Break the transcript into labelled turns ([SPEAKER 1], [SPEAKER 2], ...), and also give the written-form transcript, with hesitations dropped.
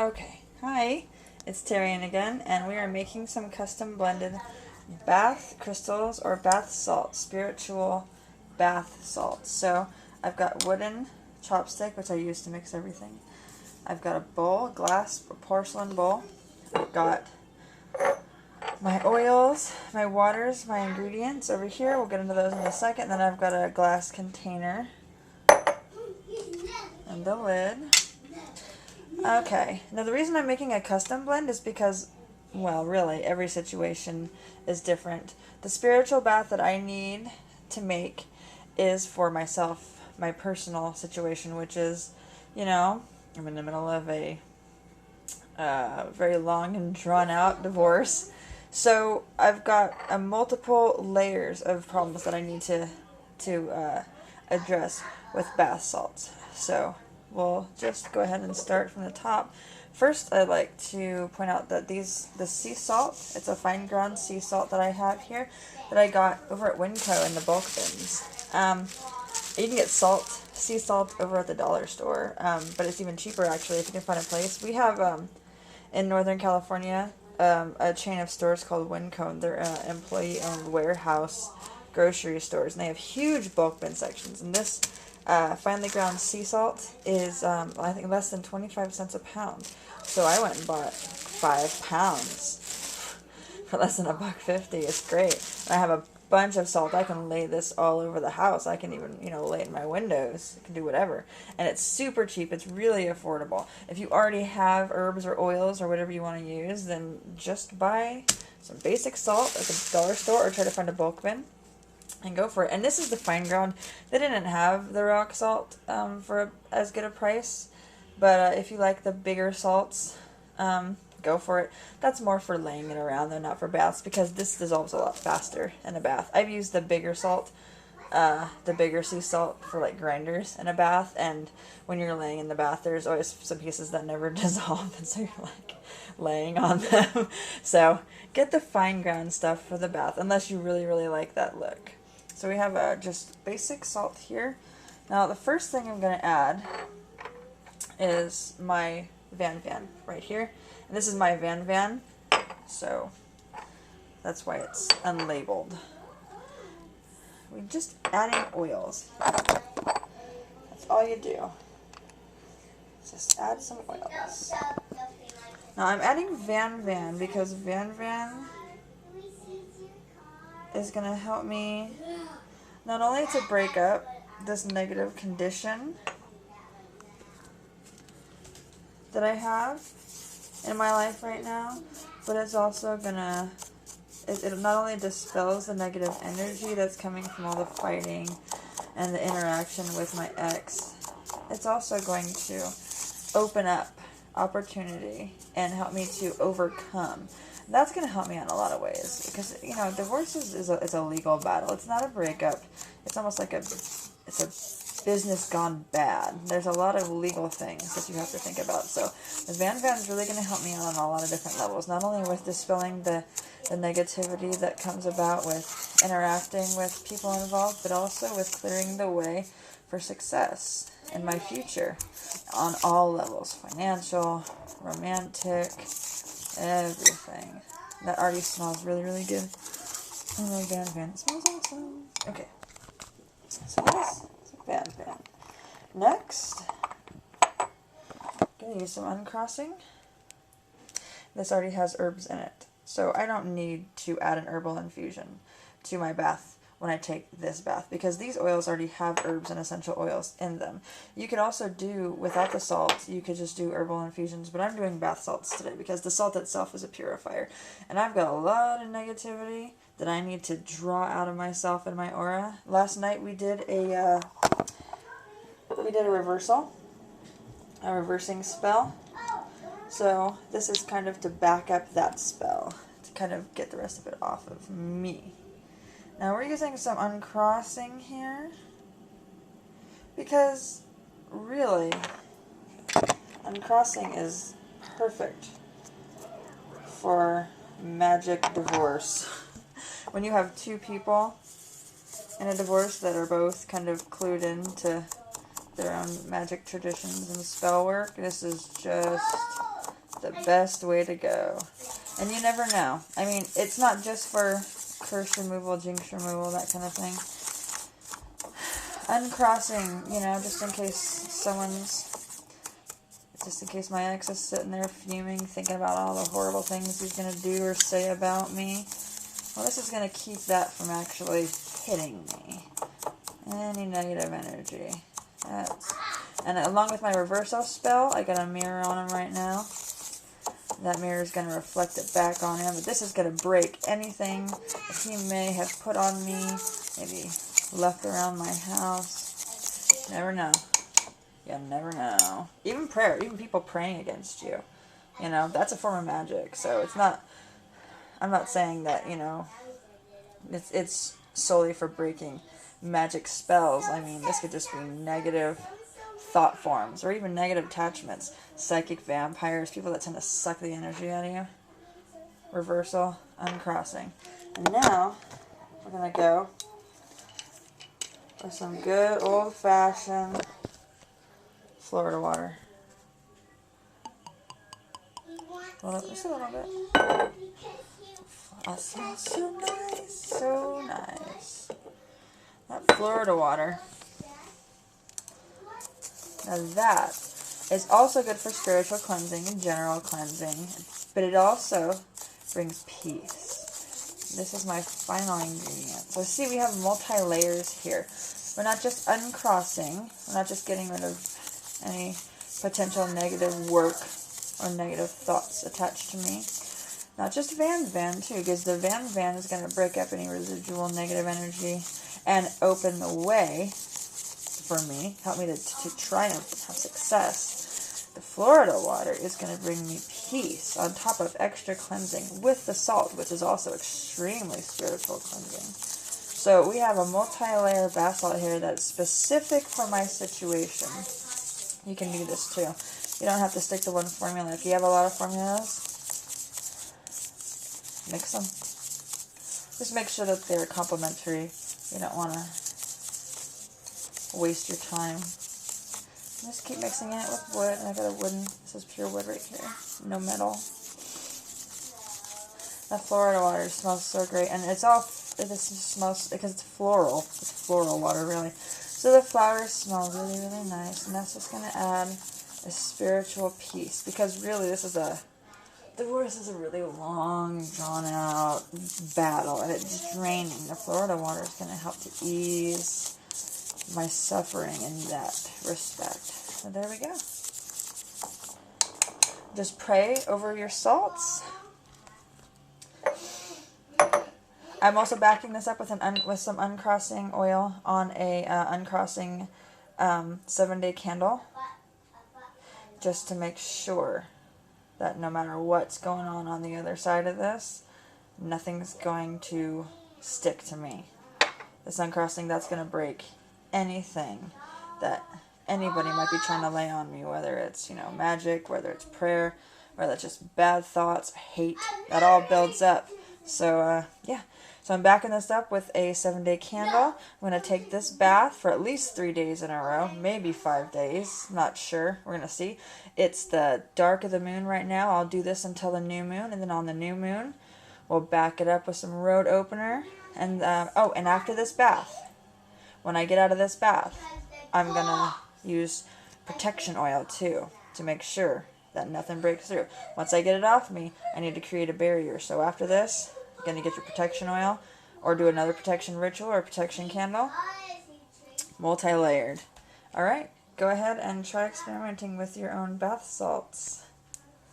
[SPEAKER 1] Okay, hi, it's Tarian again, and we are making some custom blended bath crystals or bath salts, spiritual bath salts. So I've got wooden chopstick, which I use to mix everything. I've got a bowl, glass or porcelain bowl. I've got my oils, my waters, my ingredients over here. We'll get into those in a second. Then I've got a glass container and the lid. Okay, now the reason I'm making a custom blend is because, well, really, every situation is different. The spiritual bath that I need to make is for myself, my personal situation, which is, I'm in the middle of a very long and drawn out divorce. So I've got multiple layers of problems that I need to address with bath salts. So we'll just go ahead and start from the top. First, I'd like to point out that the sea salt, it's a fine ground sea salt that I have here that I got over at Winco in the bulk bins. You can get sea salt over at the dollar store, but it's even cheaper actually if you can find a place. We have in Northern California a chain of stores called Winco. They're employee-owned warehouse grocery stores, and they have huge bulk bin sections. And this finely ground sea salt is, I think, less than 25 cents a pound. So I went and bought 5 pounds for less than $1.50. It's great. I have a bunch of salt. I can lay this all over the house. I can even, lay it in my windows. I can do whatever. And it's super cheap. It's really affordable. If you already have herbs or oils or whatever you want to use, then just buy some basic salt at the dollar store or try to find a bulk bin and go for it. And this is the fine ground. They didn't have the rock salt for as good a price, but if you like the bigger salts, go for it. That's more for laying it around though, not for baths, because this dissolves a lot faster in a bath. I've used the bigger salt, the bigger sea salt for like grinders in a bath, and when you're laying in the bath, there's always some pieces that never dissolve, and so you're like laying on them. So get the fine ground stuff for the bath, unless you really, really like that look. So we have just basic salt here. Now the first thing I'm going to add is my Van right here. And this is my Van, so that's why it's unlabeled. We're just adding oils. That's all you do. Just add some oils. Now I'm adding Van because Van is going to help me not only to break up this negative condition that I have in my life right now, but it's also gonna, it not only dispels the negative energy that's coming from all the fighting and the interaction with my ex, it's also going to open up opportunity and help me to overcome. That's going to help me out in a lot of ways, because divorce is a legal battle. It's not a breakup. It's almost like it's a business gone bad. There's a lot of legal things that you have to think about. So the Van is really going to help me out on a lot of different levels, not only with dispelling the negativity that comes about with interacting with people involved, but also with clearing the way for success in my future on all levels: financial, romantic, everything. That already smells really, really good. Oh my Van. It smells awesome. Okay. So this is a Van. Next, I'm going to use some uncrossing. This already has herbs in it, so I don't need to add an herbal infusion to my bath when I take this bath, because these oils already have herbs and essential oils in them. You could also do, without the salt, you could just do herbal infusions, but I'm doing bath salts today because the salt itself is a purifier. And I've got a lot of negativity that I need to draw out of myself and my aura. Last night we did a reversal, a reversing spell. So this is kind of to back up that spell, to kind of get the rest of it off of me. Now we're using some uncrossing here, because really, uncrossing is perfect for magic divorce. When you have two people in a divorce that are both kind of clued into their own magic traditions and spell work, this is just the best way to go. And you never know. I mean, it's not just for curse removal, jinx removal, that kind of thing. Uncrossing, you know, just in case my ex is sitting there fuming, thinking about all the horrible things he's going to do or say about me. Well, this is going to keep that from actually hitting me. Any negative energy. And along with my reversal spell, I got a mirror on him right now. That mirror is going to reflect it back on him. But this is going to break anything that he may have put on me. Maybe left around my house. Never know. You never know. Even prayer. Even people praying against you. You know, that's a form of magic. So it's not... I'm not saying that, you know, it's solely for breaking magic spells. I mean, this could just be negative thought forms or even negative attachments. Psychic vampires, people that tend to suck the energy out of you. Reversal, uncrossing. And now we're going to go with some good old-fashioned Florida water. Hold up just a little bit. That smells so nice, so nice. That Florida water. Now that is also good for spiritual cleansing and general cleansing, but it also brings peace. This is my final ingredient. So see, we have multi-layers here. We're not just uncrossing. We're not just getting rid of any potential negative work or negative thoughts attached to me. Not just Van too, because the Van is going to break up any residual negative energy and open the way for me, help me to triumph and have success. The Florida water is going to bring me peace on top of extra cleansing with the salt, which is also extremely spiritual cleansing. So we have a multi-layer bath salt here that's specific for my situation. You can do this too. You don't have to stick to one formula. If you have a lot of formulas, mix them. Just make sure that they're complementary. You don't want to waste your time. Just keep mixing it with wood. And I got a wooden, this is pure wood right here. No metal. That Florida water smells so great. And it's all, it just smells, because it's floral. It's floral water, really. So the flowers smell really, really nice. And that's just going to add a spiritual peace. Because really, this is a really long, drawn-out battle. And it's draining. The Florida water is going to help to ease my suffering in that respect. So there we go. Just pray over your salts. I'm also backing this up with some uncrossing oil on a uncrossing 7-day candle, just to make sure that no matter what's going on the other side of this, nothing's going to stick to me. This uncrossing, that's going to break anything that anybody might be trying to lay on me, whether it's, you know, magic, whether it's prayer, whether it's just bad thoughts, hate, that all builds up. So, yeah. So I'm backing this up with a 7-day candle. I'm going to take this bath for at least 3 days in a row, maybe 5 days, not sure. We're going to see. It's the dark of the moon right now. I'll do this until the new moon, and then on the new moon, we'll back it up with some road opener. And, and after this bath, when I get out of this bath, I'm going to use protection oil too, to make sure that nothing breaks through. Once I get it off me, I need to create a barrier. So after this, you're going to get your protection oil, or do another protection ritual or protection candle. Multi-layered. Alright, go ahead and try experimenting with your own bath salts.